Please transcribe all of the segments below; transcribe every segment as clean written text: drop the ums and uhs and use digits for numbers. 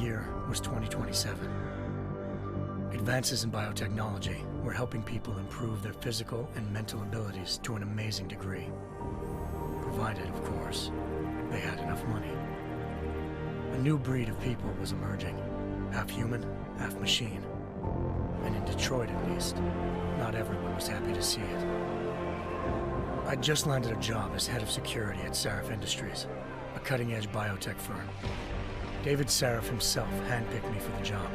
year was 2027. Advances in biotechnology were helping people improve their physical and mental abilities to an amazing degree. Provided, of course, they had enough money. A new breed of people was emerging, half human, half machine. And in Detroit, at least, not everyone was happy to see it. I'd just landed a job as head of security at Sarif Industries, a cutting-edge biotech firm. David Sarif himself handpicked me for the job,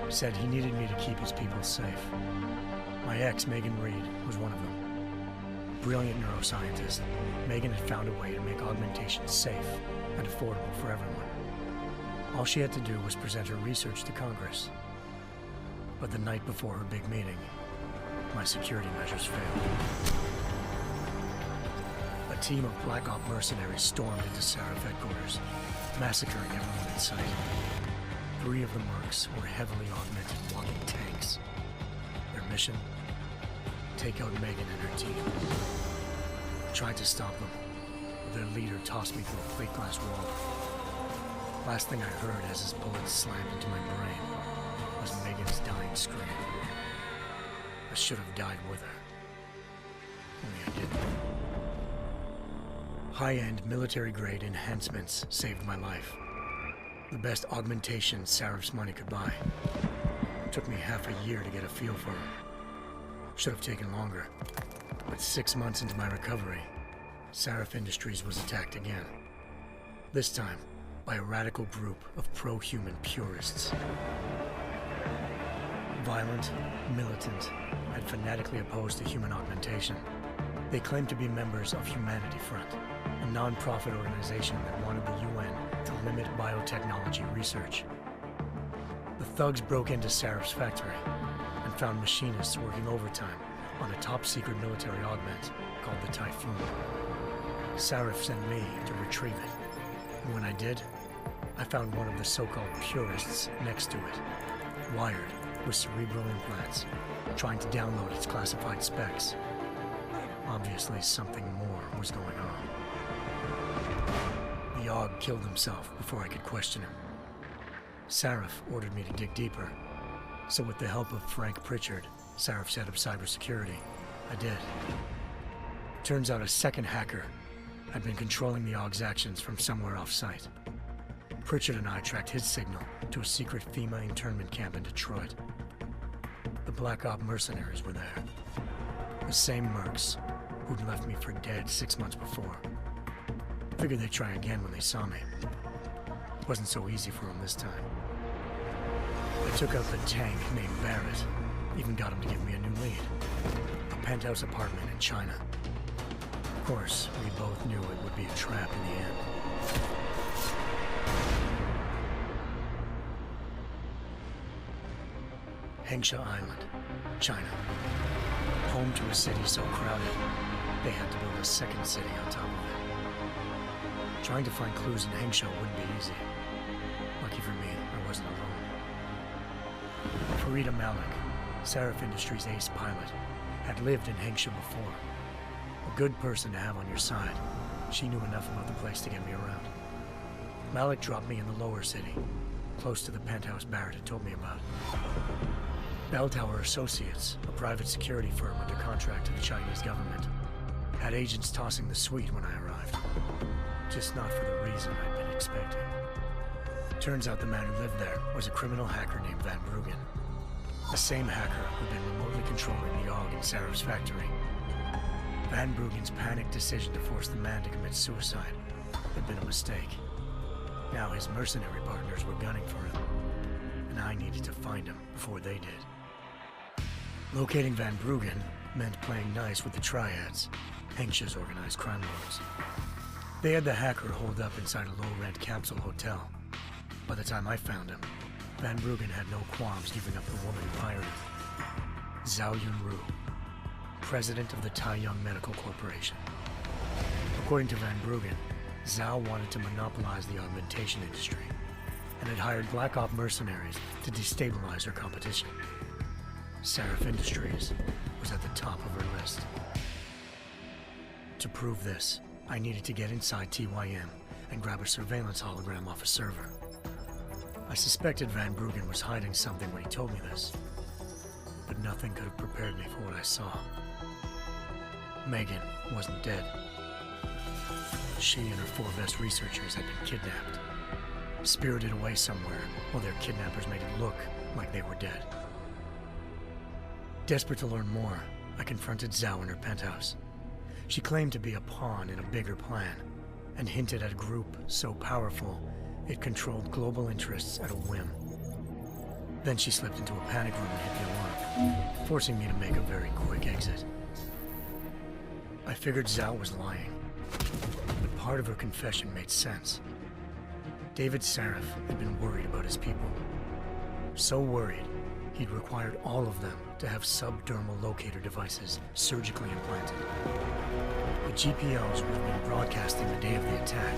said he needed me to keep his people safe. My ex, Megan Reed, was one of them. Brilliant neuroscientist, Megan had found a way to make augmentation safe and affordable for everyone. All she had to do was present her research to Congress. But the night before her big meeting, my security measures failed. A team of Black Op mercenaries stormed into Sarif headquarters, massacring everyone in sight. 3 of the mercs were heavily augmented walking tanks. Their mission? Take out Megan and her team. I tried to stop them, but their leader tossed me through a plate glass wall. Last thing I heard as his bullets slammed into my brain was Megan's dying scream. I should have died with her. Only I didn't. High-end military-grade enhancements saved my life. The best augmentation Sarif's money could buy. It took me half a year to get a feel for her. Should have taken longer. But 6 months into my recovery, Sarif Industries was attacked again. This time, by a radical group of pro-human purists. Violent, militant, and fanatically opposed to human augmentation. They claimed to be members of Humanity Front, a non-profit organization that wanted the UN to limit biotechnology research. The thugs broke into Sarif's factory and found machinists working overtime on a top-secret military augment called the Typhoon. Sarif sent me to retrieve it, and when I did, I found one of the so-called purists next to it, wired with cerebral implants, trying to download its classified specs. Obviously, something more was going on. The AUG killed himself before I could question him. Sarif ordered me to dig deeper, so with the help of Frank Pritchard, Sarif's head of cybersecurity, I did. Turns out a second hacker had been controlling the AUG's actions from somewhere off-site. Pritchard and I tracked his signal to a secret FEMA internment camp in Detroit. The Black Op mercenaries were there. The same mercs who'd left me for dead 6 months before. Figured they'd try again when they saw me. Wasn't so easy for them this time. I took out the tank named Barrett, even got him to give me a new lead. A penthouse apartment in China. Of course, we both knew it would be a trap in the end. Hengsha Island, China. Home to a city so crowded, they had to build a second city on top of it. Trying to find clues in Hengsha wouldn't be easy. Lucky for me, I wasn't alone. Farida Malik, Sarif Industries' ace pilot, had lived in Hengsha before. A good person to have on your side. She knew enough about the place to get me around. Malik dropped me in the lower city, close to the penthouse Barrett had told me about. Bell Tower Associates, a private security firm under contract to the Chinese government, had agents tossing the suite when I arrived. Just not for the reason I'd been expecting. Turns out the man who lived there was a criminal hacker named Van Bruggen. The same hacker who'd been remotely controlling the AUG in Sarif's factory. Van Bruggen's panicked decision to force the man to commit suicide had been a mistake. Now his mercenary partners were gunning for him, and I needed to find him before they did. Locating Van Bruggen meant playing nice with the Triads, Hengsha's organized crime lords. They had the hacker holed up inside a low-rent capsule hotel. By the time I found him, Van Bruggen had no qualms giving up the woman who hired him. Zhao Yunru, president of the Taiyang Medical Corporation. According to Van Bruggen, Zhao wanted to monopolize the augmentation industry and had hired Black Op mercenaries to destabilize her competition. Sarif Industries was at the top of her list. To prove this, I needed to get inside TYM and grab a surveillance hologram off a server. I suspected Van Bruggen was hiding something when he told me this, but nothing could have prepared me for what I saw. Megan wasn't dead. She and her 4 best researchers had been kidnapped, spirited away somewhere while their kidnappers made it look like they were dead. Desperate to learn more, I confronted Zhao in her penthouse. She claimed to be a pawn in a bigger plan, and hinted at a group so powerful it controlled global interests at a whim. Then she slipped into a panic room and hit the alarm, forcing me to make a very quick exit. I figured Zhao was lying, but part of her confession made sense. David Sarif had been worried about his people. So worried, he'd required all of them to have subdermal locator devices surgically implanted. The GPOs would have been broadcasting the day of the attack.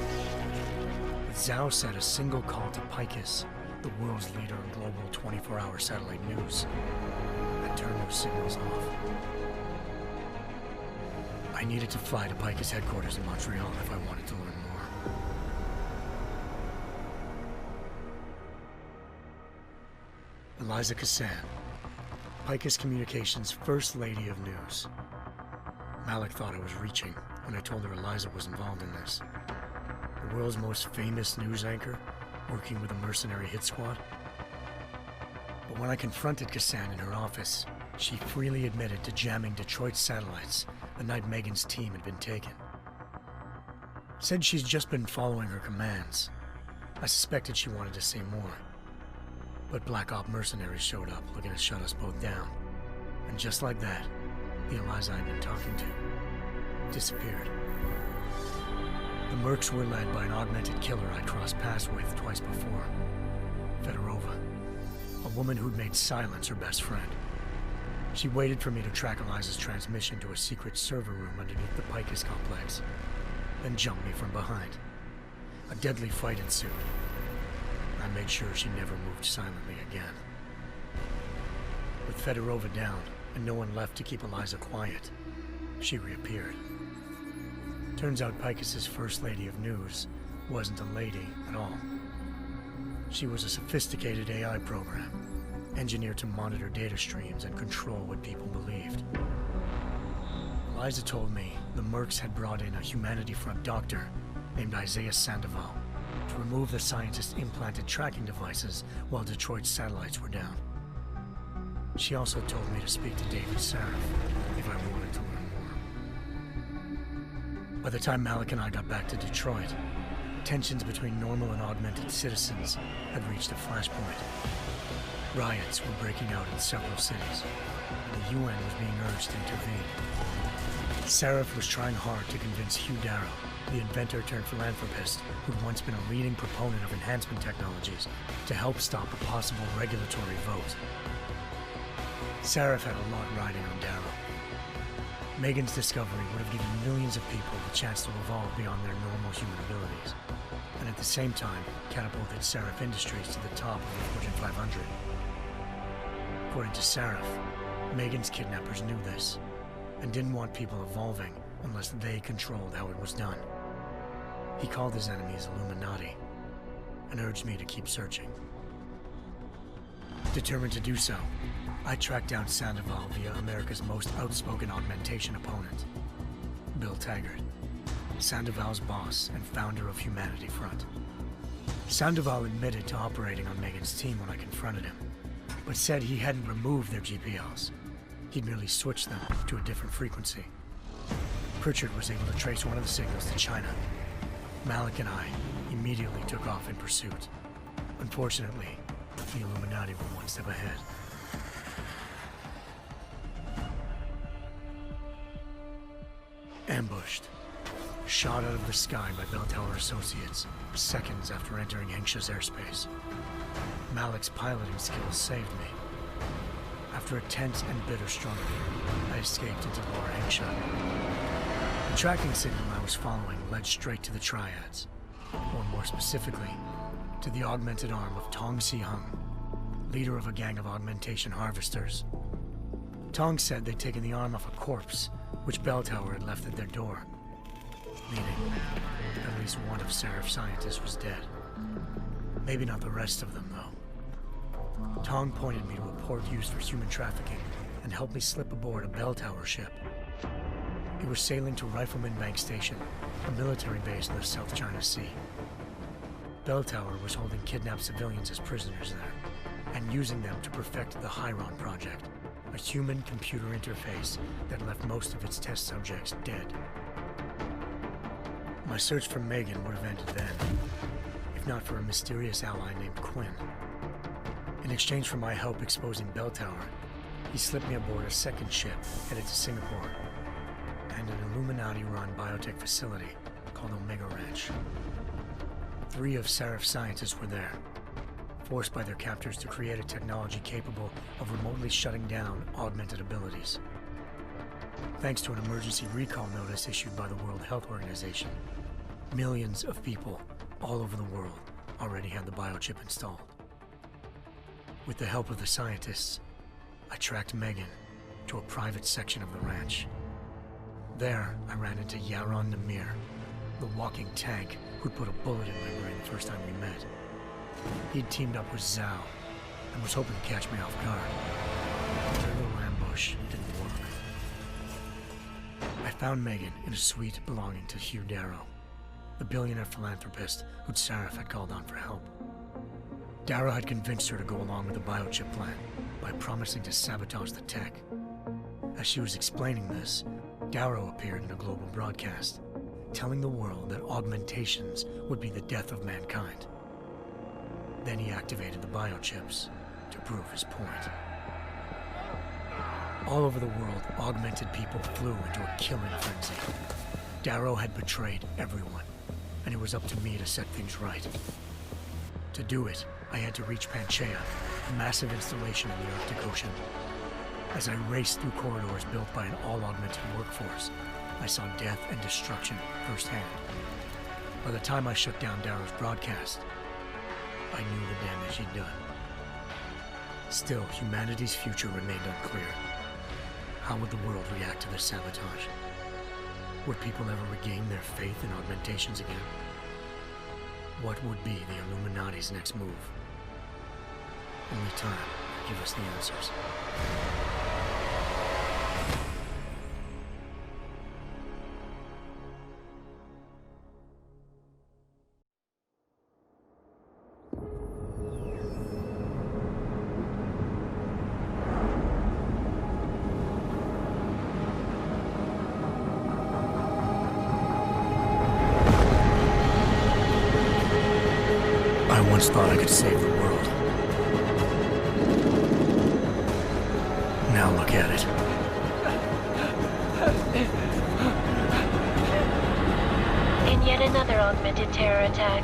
But Zhao said a single call to Picus, the world's leader in global 24-hour satellite news, had turned those signals off. I needed to fly to Picus headquarters in Montreal if I wanted to learn more. Eliza Cassan, Picus Communications' First Lady of News. Malik thought I was reaching when I told her Eliza was involved in this. The world's most famous news anchor, working with a mercenary hit squad. But when I confronted Cassan in her office, she freely admitted to jamming Detroit's satellites the night Megan's team had been taken. Said she's just been following her commands. I suspected she wanted to say more. But Black Op mercenaries showed up looking to shut us both down. And just like that, the Eliza I'd been talking to disappeared. The Mercs were led by an augmented killer I'd crossed paths with twice before, Fedorova, a woman who'd made silence her best friend. She waited for me to track Eliza's transmission to a secret server room underneath the Picus complex, then jumped me from behind. A deadly fight ensued. I made sure she never moved silently again. With Fedorova down and no one left to keep Eliza quiet, she reappeared. Turns out Picus's First Lady of News wasn't a lady at all. She was a sophisticated AI program, engineered to monitor data streams and control what people believed. Eliza told me the Mercs had brought in a Humanity Front doctor named Isaiah Sandoval to remove the scientist's implanted tracking devices while Detroit's satellites were down. She also told me to speak to David Sarif if I wanted to learn more. By the time Malik and I got back to Detroit, tensions between normal and augmented citizens had reached a flashpoint. Riots were breaking out in several cities, and the UN was being urged to intervene. Sarif was trying hard to convince Hugh Darrow, the inventor turned philanthropist who'd once been a leading proponent of enhancement technologies, to help stop a possible regulatory vote. Sarif had a lot riding on Darrow. Megan's discovery would have given millions of people the chance to evolve beyond their normal human abilities, and at the same time catapulted Sarif Industries to the top of the Fortune 500. According to Sarif, Megan's kidnappers knew this, and didn't want people evolving unless they controlled how it was done. He called his enemies Illuminati, and urged me to keep searching. Determined to do so, I tracked down Sandoval via America's most outspoken augmentation opponent, Bill Taggart, Sandoval's boss and founder of Humanity Front. Sandoval admitted to operating on Megan's team when I confronted him, but said he hadn't removed their GPLs. He'd merely switched them to a different frequency. Pritchard was able to trace one of the signals to China. Malik and I immediately took off in pursuit. Unfortunately, the Illuminati were one step ahead. Ambushed. Shot out of the sky by Bell Tower Associates, seconds after entering Hengsha's airspace. Malik's piloting skills saved me. After a tense and bitter struggle, I escaped into Lower Hengsha. The tracking signal I was following led straight to the Triads, or more specifically, to the augmented arm of Tong Si-hung, leader of a gang of augmentation harvesters. Tong said they'd taken the arm off a corpse, which Bell Tower had left at their door, meaning at least one of Sarif's scientists was dead. Maybe not the rest of them, though. Tong pointed me to a port used for human trafficking and helped me slip aboard a bell tower ship. It was sailing to Rifleman Bank Station, a military base in the South China Sea. Bell Tower was holding kidnapped civilians as prisoners there, and using them to perfect the Chiron Project, a human-computer interface that left most of its test subjects dead. My search for Megan would have ended then, if not for a mysterious ally named Quinn. In exchange for my help exposing Bell Tower, he slipped me aboard a second ship headed to Singapore and an Illuminati-run biotech facility called Omega Ranch. 3 of Serif's scientists were there, forced by their captors to create a technology capable of remotely shutting down augmented abilities. Thanks to an emergency recall notice issued by the World Health Organization, millions of people all over the world already had the biochip installed. With the help of the scientists, I tracked Megan to a private section of the ranch. There, I ran into Yaron Namir, the walking tank who'd put a bullet in my brain the first time we met. He'd teamed up with Zhao and was hoping to catch me off guard. Their little ambush didn't work. I found Megan in a suite belonging to Hugh Darrow, the billionaire philanthropist who'd Sarif had called on for help. Darrow had convinced her to go along with the biochip plan by promising to sabotage the tech. As she was explaining this, Darrow appeared in a global broadcast, telling the world that augmentations would be the death of mankind. Then he activated the biochips to prove his point. All over the world, augmented people flew into a killing frenzy. Darrow had betrayed everyone, and it was up to me to set things right. To do it, I had to reach Panchaea, a massive installation in the Arctic Ocean. As I raced through corridors built by an all-augmented workforce, I saw death and destruction firsthand. By the time I shut down Darrow's broadcast, I knew the damage he'd done. Still, humanity's future remained unclear. How would the world react to this sabotage? Would people ever regain their faith in augmentations again? What would be the Illuminati's next move? Only time will give us the answers. I once thought I could save the world. Now look at it. In yet another augmented terror attack,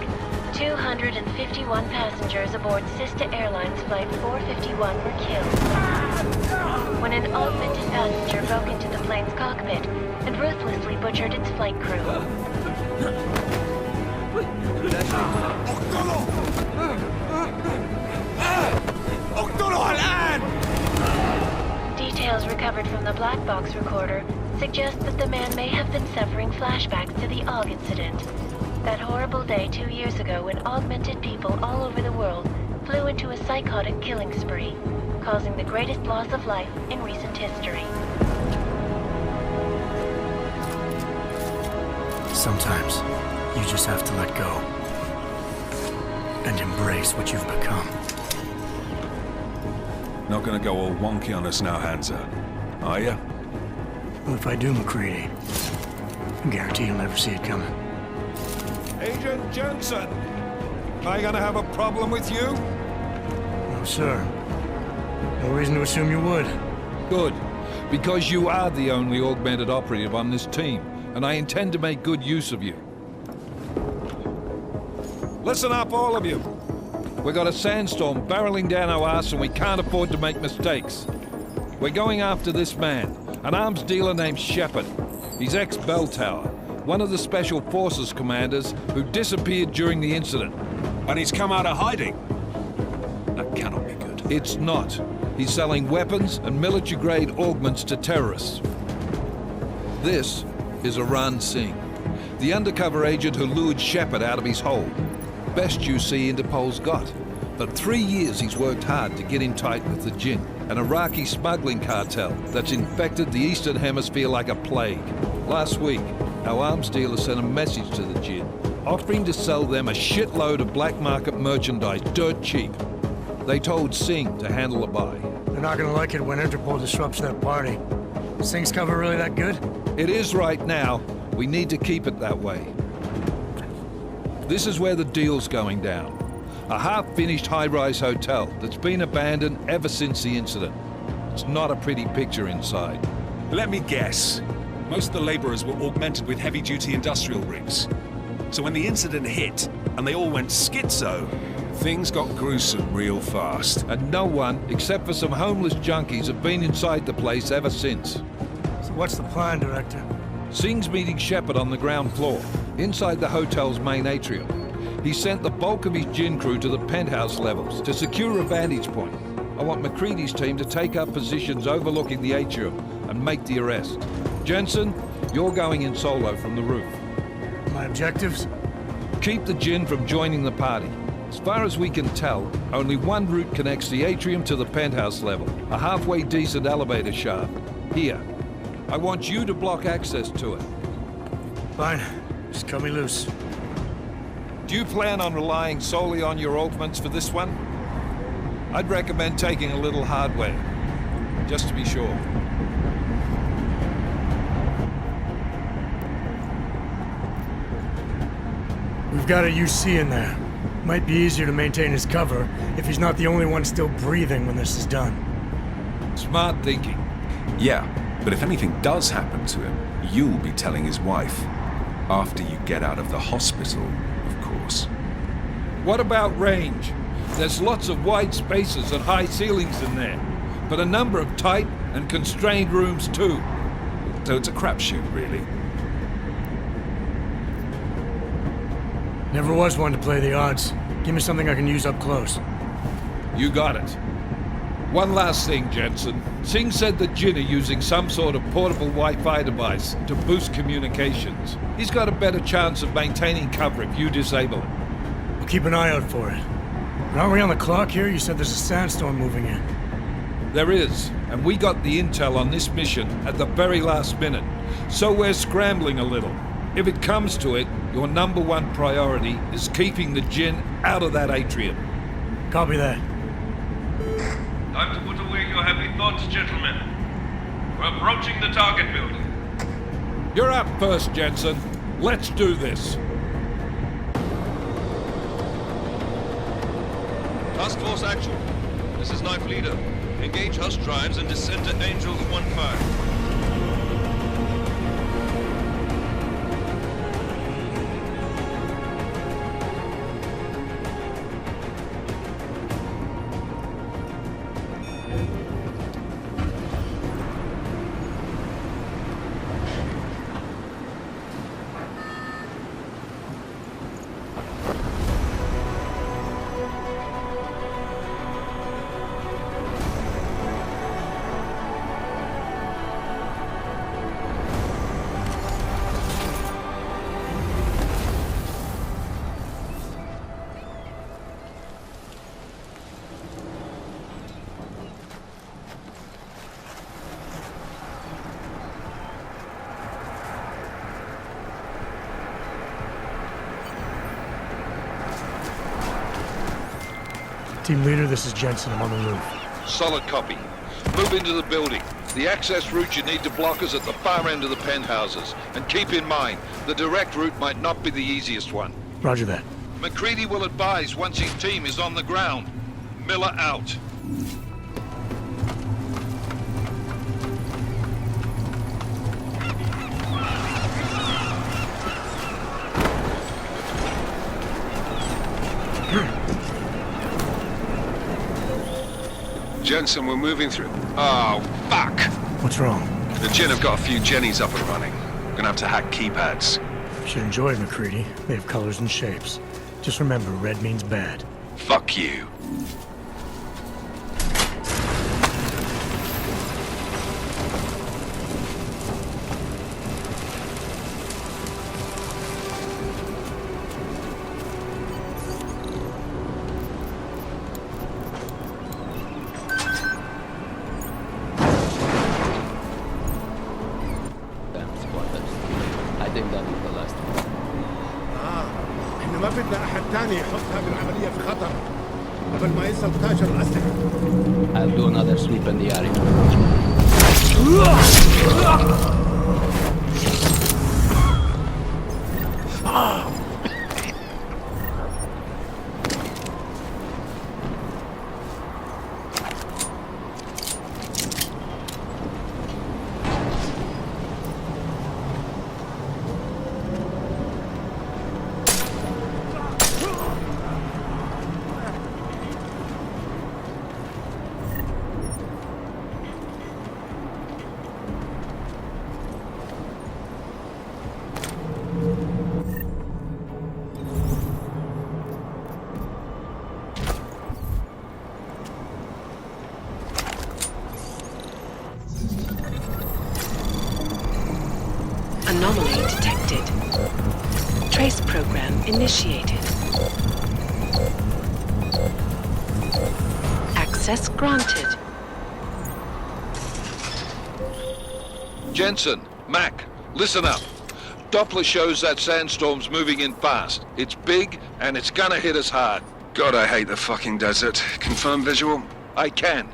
251 passengers aboard Sister Airlines Flight 451 were killed when an augmented passenger broke into the plane's cockpit and ruthlessly butchered its flight crew. Details recovered from the black box recorder suggest that the man may have been suffering flashbacks to the AUG incident. That horrible day 2 years ago when augmented people all over the world flew into a psychotic killing spree, causing the greatest loss of life in recent history. Sometimes, you just have to let go and embrace what you've become. Not gonna go all wonky on us now, Hansa, are ya? Well, if I do, McCready, I guarantee you'll never see it coming. Agent Jensen! Am I gonna have a problem with you? No, sir. No reason to assume you would. Good, because you are the only augmented operative on this team, and I intend to make good use of you. Listen up, all of you. We got a sandstorm barreling down our arse and we can't afford to make mistakes. We're going after this man, an arms dealer named Shepard. He's ex-Bell Tower, one of the Special Forces commanders who disappeared during the incident. And he's come out of hiding. That cannot be good. It's not. He's selling weapons and military-grade augments to terrorists. This is Aran Singh, the undercover agent who lured Shepard out of his hole. best UC Interpol's got. For 3 years he's worked hard to get in tight with the Jinn, an Iraqi smuggling cartel that's infected the Eastern Hemisphere like a plague. Last week, our arms dealer sent a message to the Jinn, offering to sell them a shitload of black market merchandise dirt cheap. They told Singh to handle the buy. They're not gonna like it when Interpol disrupts their party. Singh's cover really that good? It is right now. We need to keep it that way. This is where the deal's going down. A half-finished high-rise hotel that's been abandoned ever since the incident. It's not a pretty picture inside. Let me guess. Most of the laborers were augmented with heavy-duty industrial rigs. So when the incident hit, and they all went schizo, things got gruesome real fast. And no one, except for some homeless junkies, have been inside the place ever since. So what's the plan, Director? Singh's meeting Shepard on the ground floor, inside the hotel's main atrium. He sent the bulk of his Jinn crew to the penthouse levels to secure a vantage point. I want McCready's team to take up positions overlooking the atrium and make the arrest. Jensen, you're going in solo from the roof. My objectives? Keep the Jinn from joining the party. As far as we can tell, only one route connects the atrium to the penthouse level, a halfway decent elevator shaft. Here. I want you to block access to it. Fine. Just cut me loose. Do you plan on relying solely on your augments for this one? I'd recommend taking a little hardware, just to be sure. We've got a UC in there. Might be easier to maintain his cover if he's not the only one still breathing when this is done. Smart thinking. Yeah, but if anything does happen to him, you'll be telling his wife. After you get out of the hospital, of course. What about range? There's lots of wide spaces and high ceilings in there, but a number of tight and constrained rooms too. So it's a crapshoot, really. Never was one to play the odds. Give me something I can use up close. You got it. One last thing, Jensen. Singh said the Jinn are using some sort of portable Wi-Fi device to boost communications. He's got a better chance of maintaining cover if you disable it. I'll keep an eye out for it. But aren't we on the clock here? You said there's a sandstorm moving in. There is, and we got the intel on this mission at the very last minute, so we're scrambling a little. If it comes to it, your number one priority is keeping the Jinn out of that atrium. Copy that. Time to put away your heavy thoughts, gentlemen. We're approaching the target building. You're up first, Jensen. Let's do this. Task Force Action. This is Knife Leader. Engage Hush drives and descend to Angels 1-5. Team leader, this is Jensen. I'm on the roof. Solid copy. Move into the building. The access route you need to block is at the far end of the penthouses. And keep in mind, the direct route might not be the easiest one. Roger that. McCready will advise once his team is on the ground. Miller out. Jensen, we're moving through. Oh, fuck! What's wrong? The Jinn have got a few Jennies up and running. Gonna have to hack keypads. Should enjoy it, McCready. They have colors and shapes. Just remember, red means bad. Fuck you. ثانية حطها بالعملية في خطر قبل ما يصل تاجر الأسلحة. I'll do another sweep in the area. Anomaly detected. Trace program initiated. Access granted. Jensen, Mac, listen up. Doppler shows that sandstorm's moving in fast. It's big, and it's gonna hit us hard. God, I hate the fucking desert. Confirm visual? I can.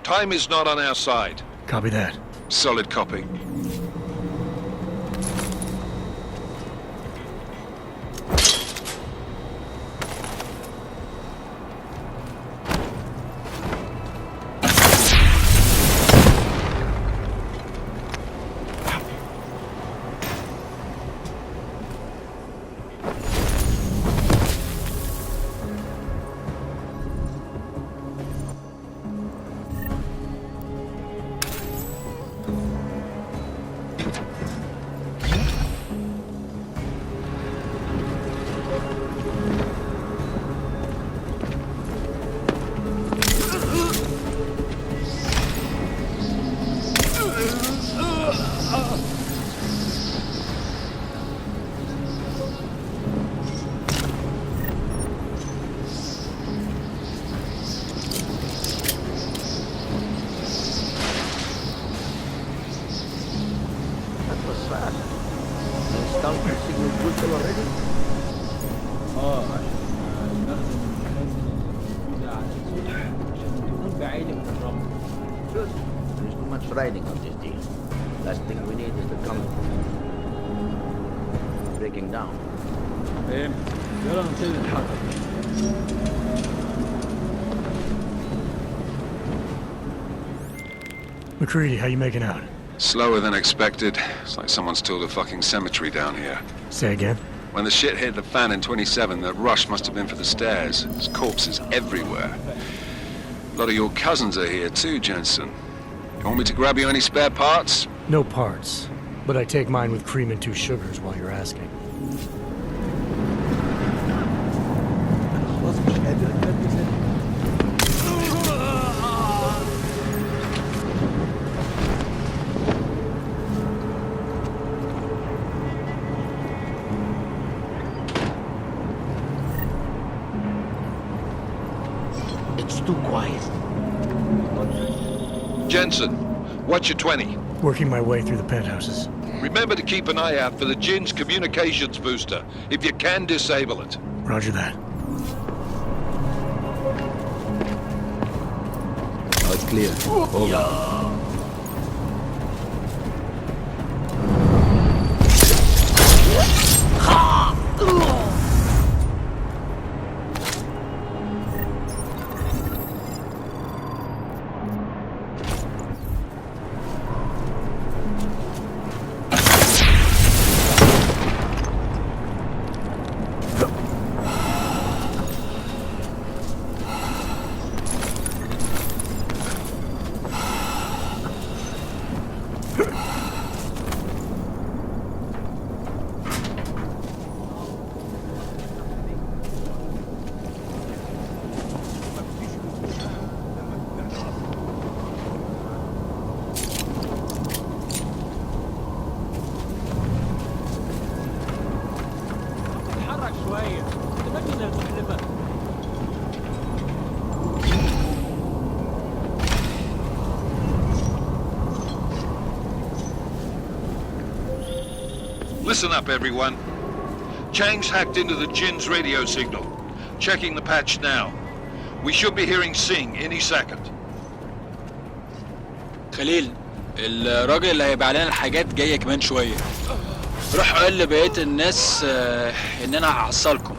Time is not on our side. Copy that. Solid copy. Riding on this deal. Last thing we need is the tunnel breaking down. يلا نبتدي نتحرك. McCready, how you making out? Slower than expected. It's like someone's tilled a fucking cemetery down here. Say again? When the shit hit the fan in 27, the rush must have been for the stairs. There's corpses everywhere. A lot of your cousins are here too, Jensen. You want me to grab you any spare parts? No parts, but I take mine with cream and 2 sugars while you're asking. It's too quiet. Jensen, what's your 20? Working my way through the penthouses. Remember to keep an eye out for the Jinn's communications booster. If you can, disable it. Roger that. Now it's clear. Over. Listen up, everyone. Chang's hacked into the Jinn's radio signal. Checking the patch now. We should be hearing Singh any second. خليل الراجل اللي هيبيع لنا الحاجات جايه كمان شويه. روح قول لبقيه الناس ان انا هحصلكم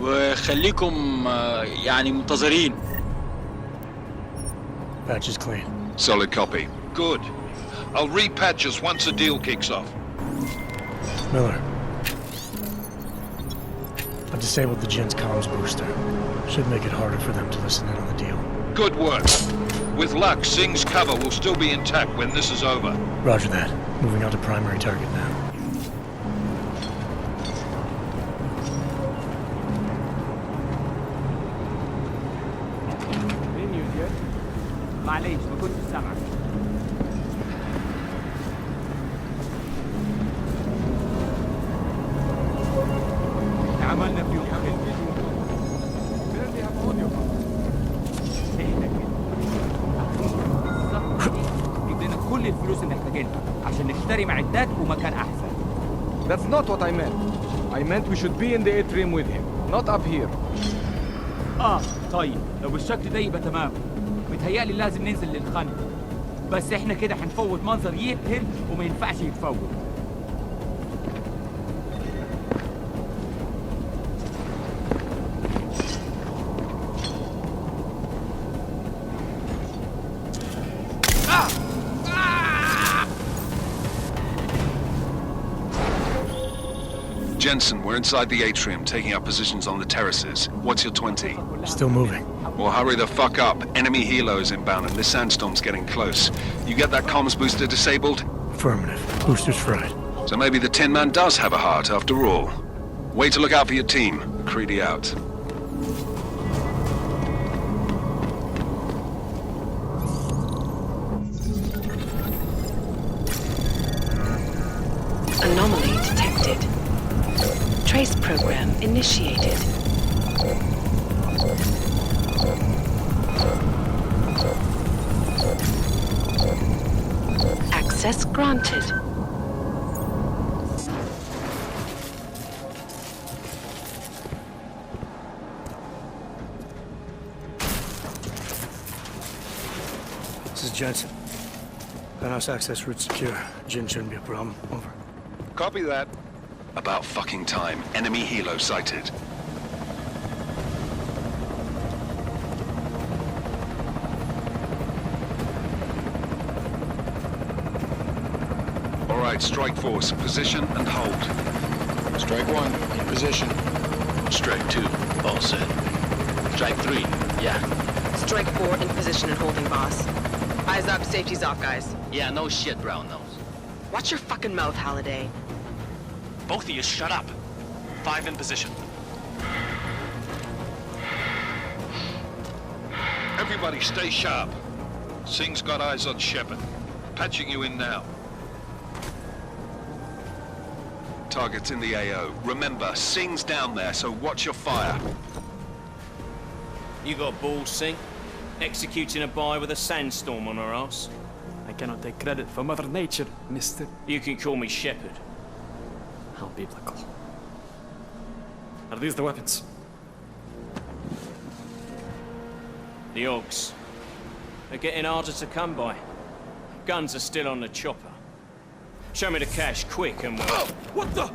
وخليكم يعني منتظرين. Patch is clean. Solid copy. Good. I'll repatch us once the deal kicks off. Miller. I disabled the Jin's comms booster. Should make it harder for them to listen in on the deal. Good work. With luck, Singh's cover will still be intact when this is over. Roger that. Moving on to primary target now. معليش ما كنتش سامعك. عملنا فيهم حاجات. جيب لنا كل الفلوس اللي محتاجينها عشان نشتري معدات ومكان احسن. That's not what I meant. I meant we should be in the atrium with him, not up here. طيب لو بالشكل ده يبقى تمام. متهيألي لازم ننزل للخندق. بس احنا كده هنفوت منظر يبهر وما ينفعش يتفوت. Jensen, we're inside the atrium, taking up positions on the terraces. What's your 20? Still moving. Well, hurry the fuck up. Enemy helo is inbound and this sandstorm's getting close. You get that comms booster disabled? Affirmative. Booster's fried. So maybe the Tin Man does have a heart after all. Way to look out for your team. Creedy out. Anomaly detected. Trace program initiated. Access granted. This is Jensen. Penthouse access route secure. Jin shouldn't be a problem. Over. Copy that. About fucking time. Enemy helo sighted. All right, strike force. Position and hold. Strike 1, in position. Strike 2, all set. Strike 3, yeah. Strike 4 in position and holding, boss. Eyes up, safety's off, guys. Yeah, no shit, brown nose. Watch your fucking mouth, Halliday. Both of you shut up. 5 in position. Everybody stay sharp. Singh's got eyes on Shepard. Patching you in now. Target's in the AO. Remember, Singh's down there, so watch your fire. You got balls, Singh? Executing a buy with a sandstorm on our ass? I cannot take credit for Mother Nature, mister. You can call me Shepard. How biblical. Are these the weapons? The Augs. They're getting harder to come by. Guns are still on the chopper. Show me the cash, quick, and we'll... Oh, what the?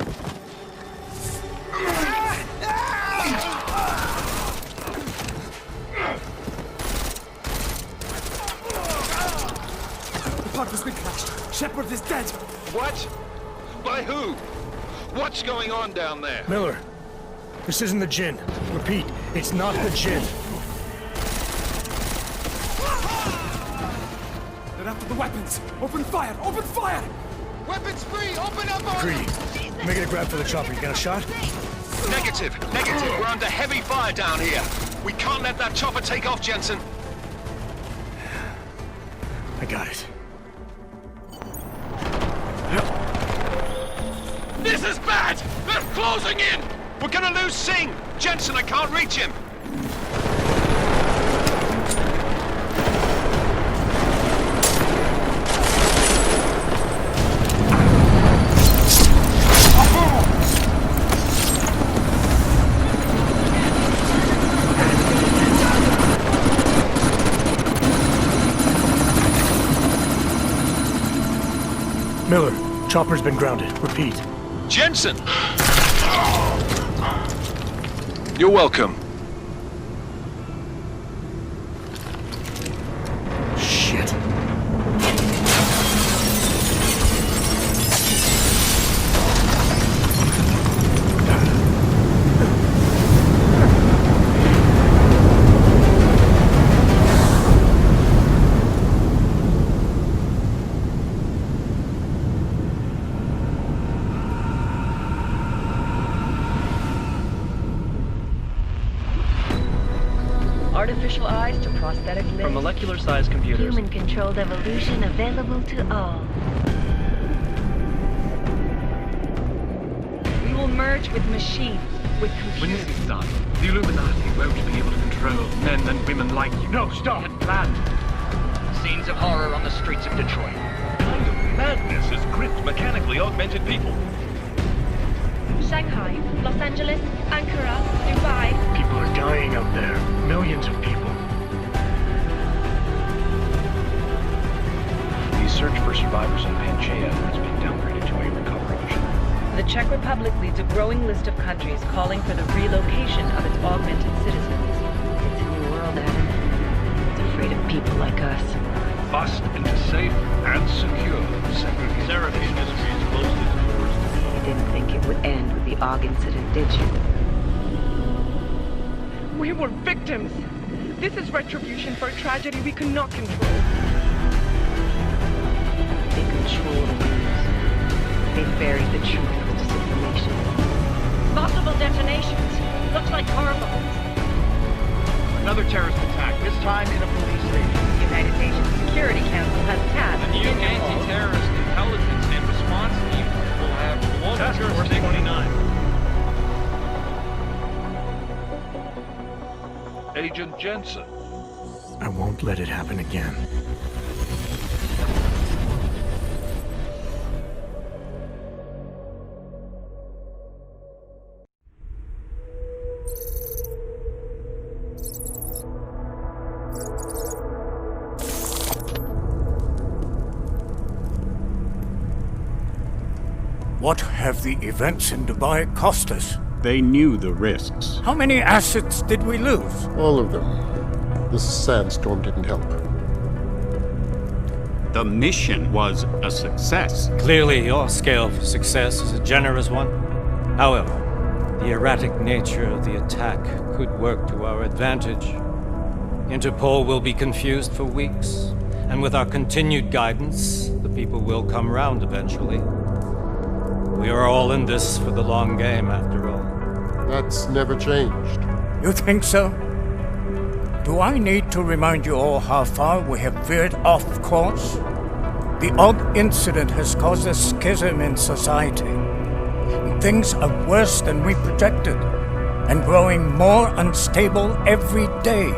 The pod has been crashed. Shepard is dead. What? By who? What's going on down there? Miller, this isn't the Jinn. Repeat, it's not the Jinn. They're after the weapons. Open fire! Open fire! Weapons free! Open up on Greedy, making a grab for the chopper. You got a shot? Negative. We're under heavy fire down here. We can't let that chopper take off, Jensen. I got it. This is bad! They're closing in! We're gonna lose Singh! Jensen, I can't reach him! Miller, chopper's been grounded. Repeat. Jensen! You're welcome. Shit. Artificial eyes to prosthetic limbs. From molecular-sized computers. Human-controlled evolution available to all. We will merge with machines, with When computers. this is done, the Illuminati won't be able to control men and women like you. No, stop! Had planned. Scenes of horror on the streets of Detroit. Kind of madness has gripped mechanically augmented people. Shanghai, Los Angeles, Ankara, Dubai. People are dying out there. Millions of people. The search for survivors in Pangaea has been downgraded to a recovery mission. The Czech Republic leads a growing list of countries calling for the relocation of its augmented citizens. It's a new world, Adam. It's afraid of people like us. Bust into safe and secure segregation. Seraphine Industries closed its doors. You didn't think it would end with the AUG incident, did you? We were victims. This is retribution for a tragedy we could not control. They control the news. They buried the truth with disinformation. Multiple detonations. Looks like car bombs. Another terrorist attack, this time in a police station. The United Nations Security Council has tasked The new anti-terrorist intelligence and response team will have global Task Force jurisdiction. 29. Agent Jensen. I won't let it happen again. What have the events in Dubai cost us? They knew the risks. How many assets did we lose? All of them. This sandstorm didn't help. The mission was a success. Clearly, your scale for success is a generous one. However, the erratic nature of the attack could work to our advantage. Interpol will be confused for weeks, and with our continued guidance, the people will come round eventually. We are all in this for the long game, after all. That's never changed. You think so? Do I need to remind you all how far we have veered off course? The AUG incident has caused a schism in society. Things are worse than we projected, and growing more unstable every day.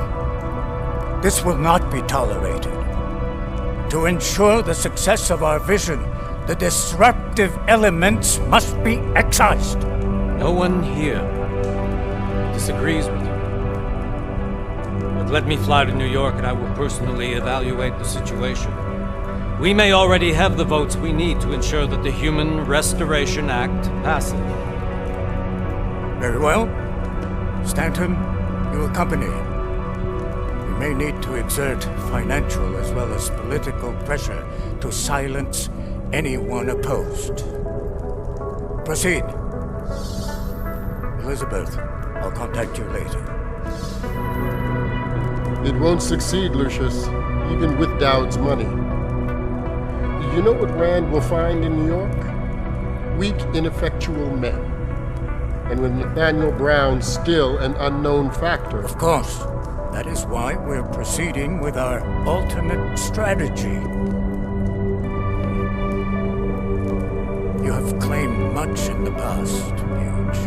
This will not be tolerated. To ensure the success of our vision, the disruptive elements must be excised. No one here disagrees with you. But let me fly to New York and I will personally evaluate the situation. We may already have the votes we need to ensure that the Human Restoration Act passes. Very well. Stanton, you accompany. We may need to exert financial as well as political pressure to silence anyone opposed. Proceed. Elizabeth, I'll contact you later. It won't succeed, Lucius, even with Dowd's money. You know what Rand will find in New York? Weak, ineffectual men. And with Nathaniel Brown still an unknown factor. Of course. That is why we're proceeding with our alternate strategy. You have claimed much in the past, Huge.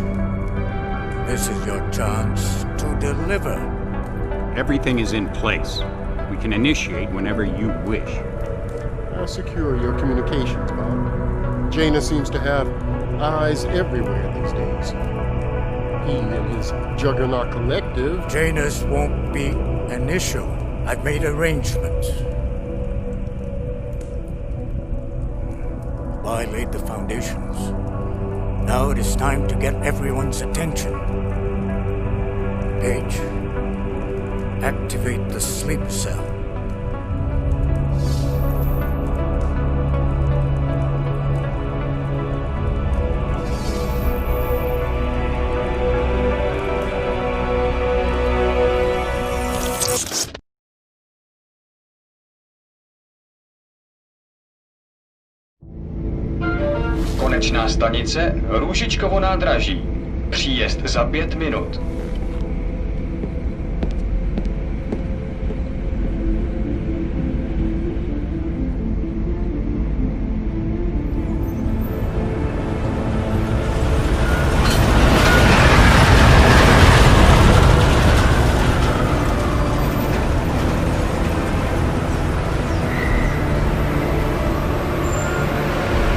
This is your chance to deliver. Everything is in place. We can initiate whenever you wish. How secure are your communications, Bob? Jaina seems to have eyes everywhere these days. He and his Juggernaut Collective... Janus won't be an issue. I've made arrangements. Dubai laid the foundations. Now it is time to get everyone's attention. Page, activate the sleep cell. Konečná stanice Růžičkovo nádraží. Příjezd za 5 minut.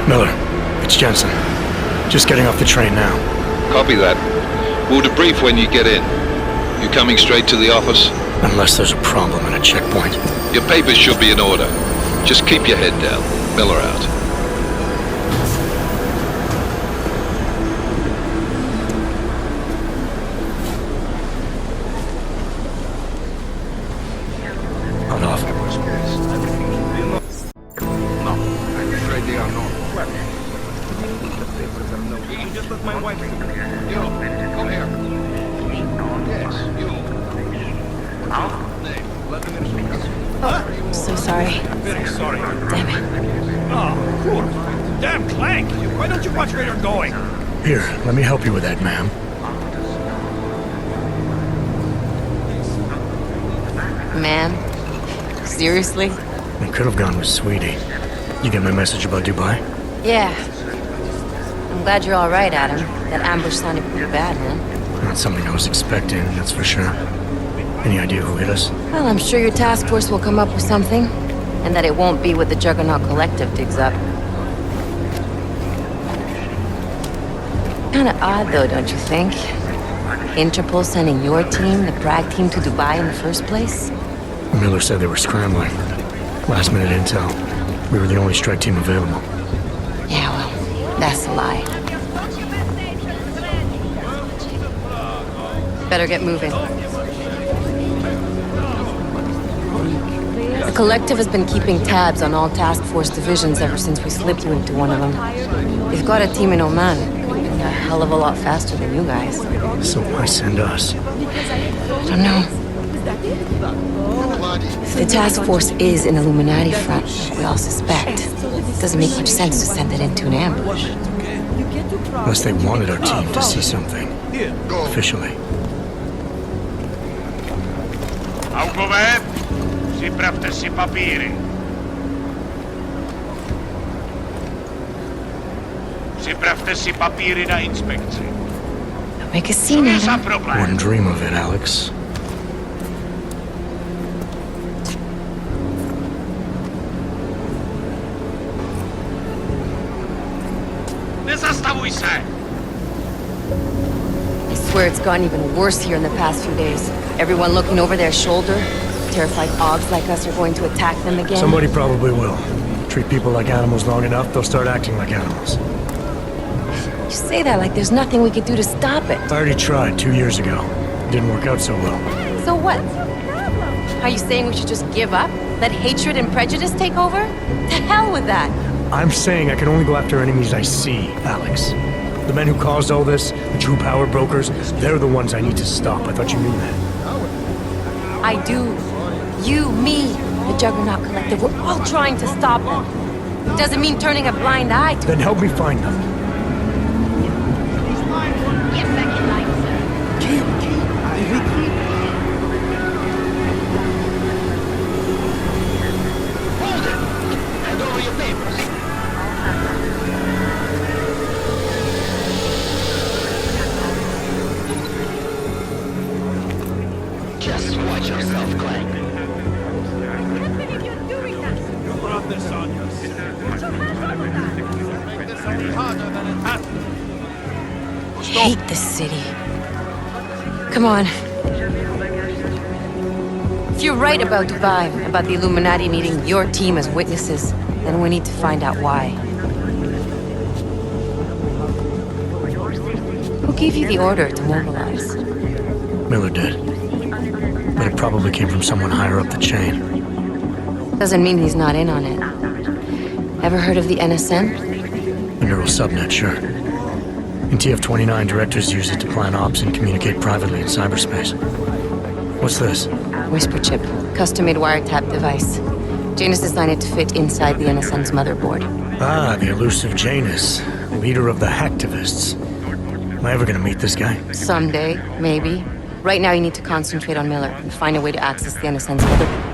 Miller, it's Jensen. Just getting off the train now. Copy that. We'll debrief when you get in. You coming straight to the office? Unless there's a problem at a checkpoint. Your papers should be in order. Just keep your head down. Miller out. On off. No, I'm afraid they are not. You just let my wife. You, come here. Yes, you. Let them in. So sorry. Very sorry. Damn it. Oh, cool. Damn Clank! Why don't you watch where you're going? Here, let me help you with that, ma'am. Ma'am? Seriously? I could have gone with Sweetie. You get my message about Dubai? Yeah. I'm glad you're all right, Adam. That ambush sounded pretty bad, man. Not something I was expecting, that's for sure. Any idea who hit us? Well, I'm sure your task force will come up with something. And that it won't be what the Juggernaut Collective digs up. Kinda odd, though, don't you think? Interpol sending your team, the Prague team, to Dubai in the first place? Miller said they were scrambling. Last minute intel. We were the only strike team available. Yeah, well, that's a lie. Better get moving. The Collective has been keeping tabs on all task force divisions ever since we slipped you into one of them. They've got a team in Oman. A hell of a lot faster than you guys. So why send us? I don't know. If the task force is an Illuminati front, like we all suspect, it doesn't make much sense to send it into an ambush. Unless they wanted our team to see something. Officially. Augové, připravte si papíry. Připravte si papíry na inspekci. Don't make a scene, Adam. Wouldn't dream of it, Alex. Nezastavuj se! I swear it's gotten even worse here in the past few days. Everyone looking over their shoulder. Terrified Augs like us are going to attack them again. Somebody probably will. Treat people like animals long enough, they'll start acting like animals. You say that like there's nothing we could do to stop it. I already tried 2 years ago. Didn't work out so well. So what? Are you saying we should just give up? Let hatred and prejudice take over? To hell with that! I'm saying I can only go after enemies I see, Alex. The men who caused all this, the true power brokers, they're the ones I need to stop. I thought you knew that. I do. You, me, the Juggernaut Collective, we're all trying to stop them. Doesn't mean turning a blind eye to Then help me find them. Just watch yourself, Clank. You brought this on yourself. Make this any harder than it has to be. I hate this city. Come on. If you're right about Dubai, about the Illuminati needing your team as witnesses, then we need to find out why. gave you the order to mobilize? Miller did. But it probably came from someone higher up the chain. Doesn't mean he's not in on it. Ever heard of the NSM? The neural subnet, sure. In TF-29, directors use it to plan ops and communicate privately in cyberspace. What's this? Whisper chip. Custom-made wiretap device. Janus designed it to fit inside the NSM's motherboard. Ah, the elusive Janus. Leader of the hacktivists. Am I ever gonna meet this guy? Someday, maybe. Right now you need to concentrate on Miller and find a way to access the NSM's motherboard.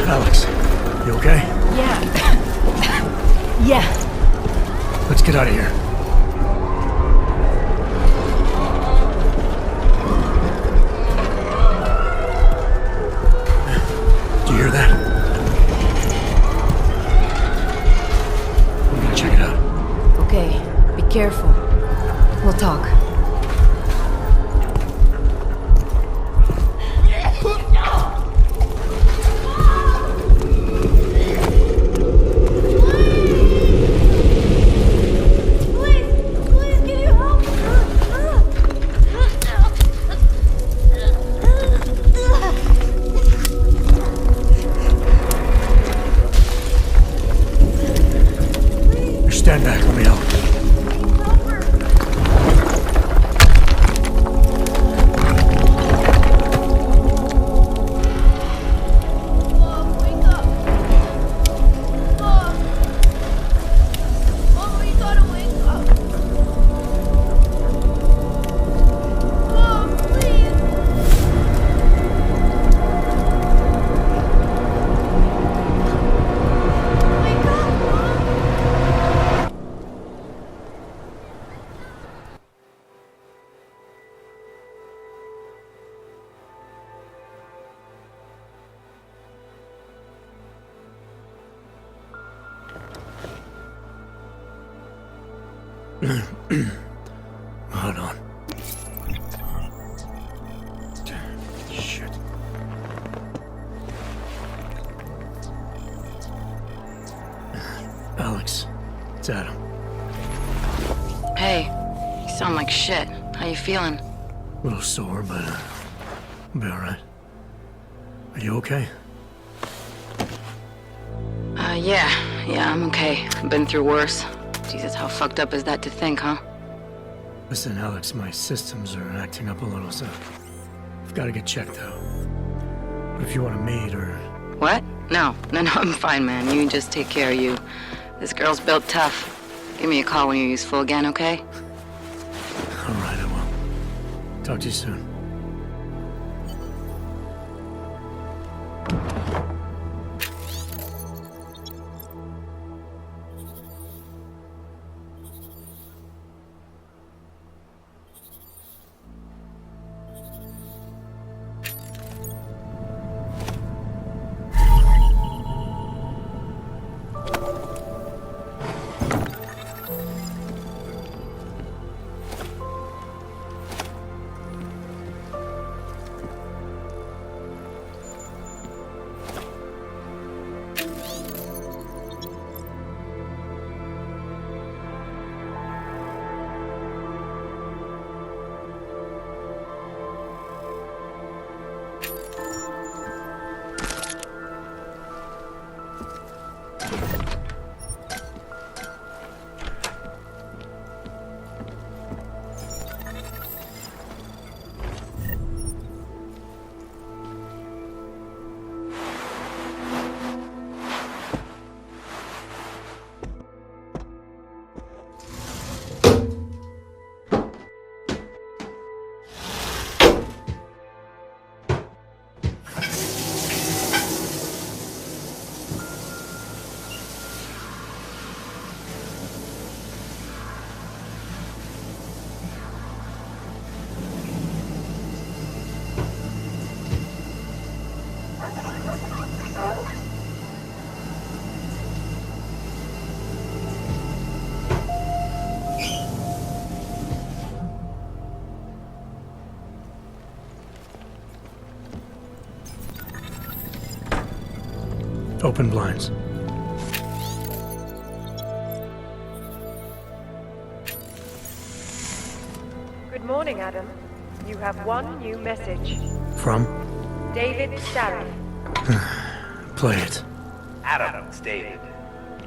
Alex, you okay? Yeah. Yeah. Let's get out of here. Do you hear that? I'm gonna check it out. Okay, be careful. We'll talk. Stand back, let me help. Hold on. Shit. Alex, it's Adam. Hey, you sound like shit. How you feeling? A little sore, but I'll be alright. Are you okay? Yeah, I'm okay. I've been through worse. Jesus, how fucked up is that to think, huh? Listen, Alex, my systems are acting up a little, so I've got to get checked out. But if you want to meet or... What? No, I'm fine, man. You just take care of you. This girl's built tough. Give me a call when you're useful again, okay? All right, I will. Talk to you soon. Open blinds. Good morning, Adam. You have one new message. From? David Sarah. Play it. Adam, it's David.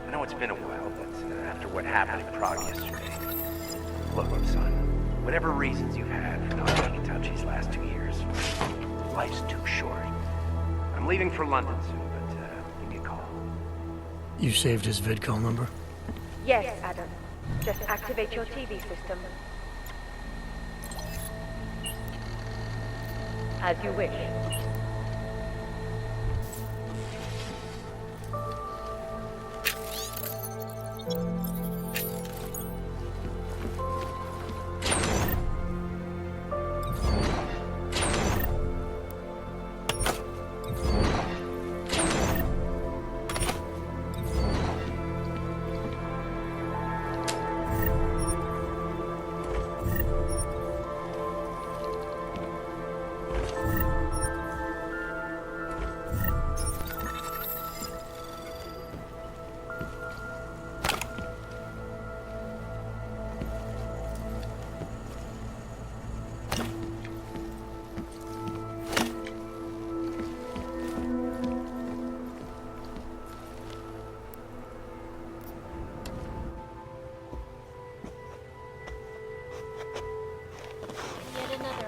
I know it's been a while, but after what happened in Prague yesterday... Look, son, whatever reasons you've had for not getting in touch these last 2 years, life's too short. I'm leaving for London soon, but give me a call. You saved his vidcall number? Yes, Adam. Just activate your TV system. As you wish.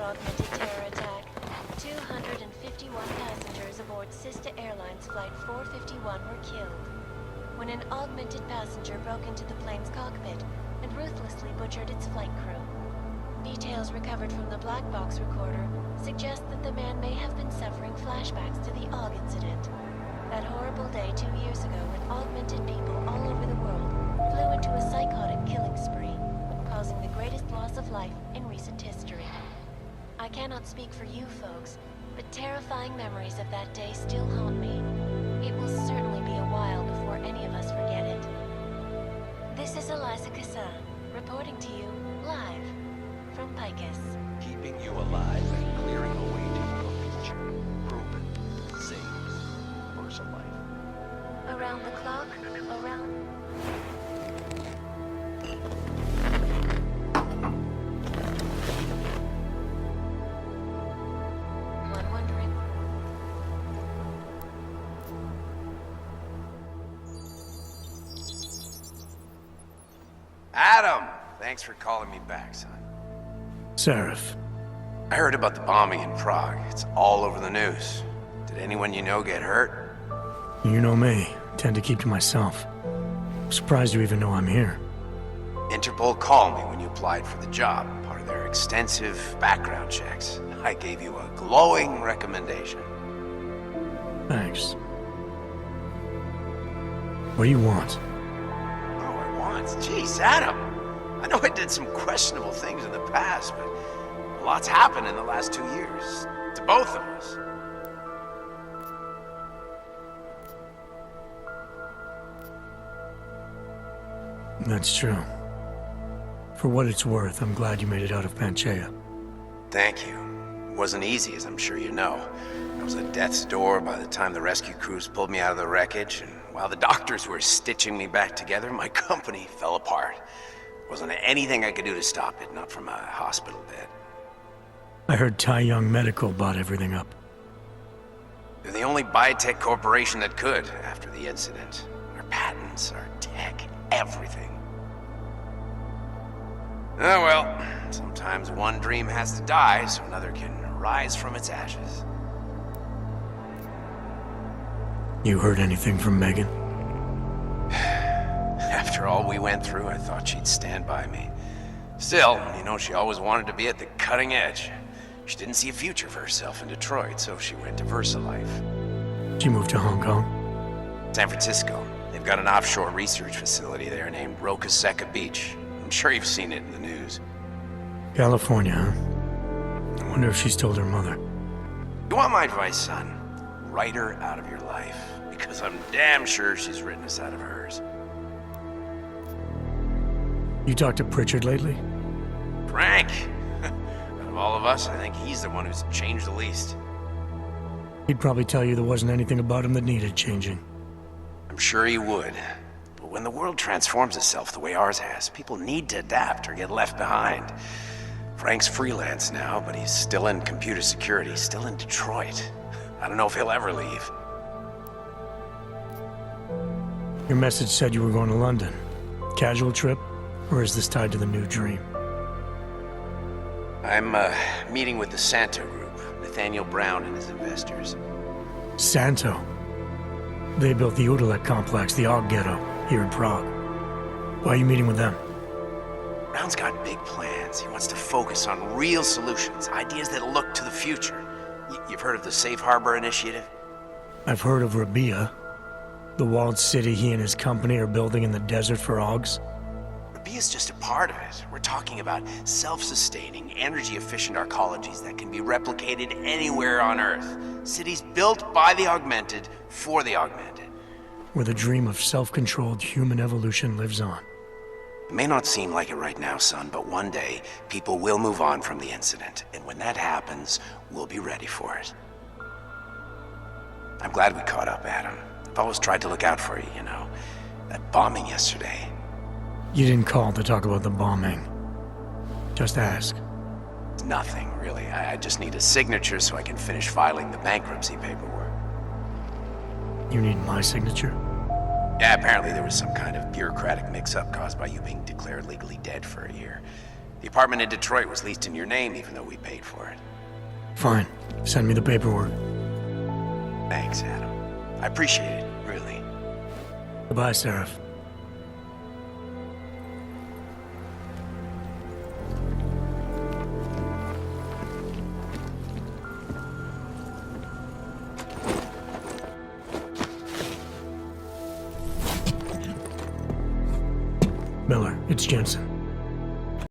Augmented terror attack. 251 passengers aboard Sister Airlines Flight 451 were killed when an augmented passenger broke into the plane's cockpit and ruthlessly butchered its flight crew. Details recovered from the black box recorder suggest that the man may have been suffering flashbacks to the AUG incident. That horrible day 2 years ago when augmented people all over the world flew into a psychotic killing spree, causing the greatest loss of life in recent history. I cannot speak for you folks, but terrifying memories of that day still haunt me. It will certainly be a while before any of us forget it. This is Eliza Cassan, reporting to you live from Picus. Keeping you alive and clearing the way to your future. Proven. Saves. Versa life. Around the clock, around... One wondering. Adam! Thanks for calling me back, son. Seraph. I heard about the bombing in Prague. It's all over the news. Did anyone you know get hurt? You know me. Tend to keep to myself. I'm surprised you even know I'm here. Interpol called me when you applied for the job, part of their extensive background checks. I gave you a glowing recommendation. Thanks. What do you want? Oh, I want? Jeez, Adam! I know I did some questionable things in the past, but a lot's happened in the last 2 years. To both of us. That's true. For what it's worth, I'm glad you made it out of Panchaea. Thank you. It wasn't easy, as I'm sure you know. I was at death's door by the time the rescue crews pulled me out of the wreckage, and while the doctors were stitching me back together, my company fell apart. Wasn't anything I could do to stop it, not from a hospital bed. I heard Tai Young Medical bought everything up. They're the only biotech corporation that could, after the incident. Our patents, our tech, everything. Oh well, sometimes one dream has to die so another can rise from its ashes. You heard anything from Megan? After all we went through, I thought she'd stand by me. Still, you know, she always wanted to be at the cutting edge. She didn't see a future for herself in Detroit, so she went to VersaLife. She moved to Hong Kong? San Francisco. They've got an offshore research facility there named Roca Seca Beach. I'm sure you've seen it in the news. California, huh? I wonder if she's told her mother. You want my advice, son? Write her out of your life. Because I'm damn sure she's written us out of hers. You talked to Pritchard lately? Frank! Out of all of us, I think he's the one who's changed the least. He'd probably tell you there wasn't anything about him that needed changing. I'm sure he would. But when the world transforms itself the way ours has, people need to adapt or get left behind. Frank's freelance now, but he's still in computer security, still in Detroit. I don't know if he'll ever leave. Your message said you were going to London. Casual trip? Or is this tied to the new dream? I'm meeting with the Santo Group, Nathaniel Brown and his investors. Santo? They built the Udalek complex, the Og Ghetto, here in Prague. Why are you meeting with them? Brown's got big plans. He wants to focus on real solutions, ideas that look to the future. You've heard of the Safe Harbor Initiative? I've heard of Rabia, the walled city he and his company are building in the desert for Augs. Rabia's just a part of it. We're talking about self-sustaining, energy-efficient arcologies that can be replicated anywhere on Earth. Cities built by the augmented, for the augmented. Where the dream of self-controlled human evolution lives on. It may not seem like it right now, son, but one day, people will move on from the incident. And when that happens, we'll be ready for it. I'm glad we caught up, Adam. I've always tried to look out for you, you know. That bombing yesterday. You didn't call to talk about the bombing. Just ask. It's nothing, really. I just need a signature so I can finish filing the bankruptcy paperwork. You need my signature? Yeah, apparently there was some kind of bureaucratic mix-up caused by you being declared legally dead for a year. The apartment in Detroit was leased in your name even though we paid for it. Fine. Send me the paperwork. Thanks, Adam. I appreciate it, really. Goodbye, Seraph. Miller, it's Jensen.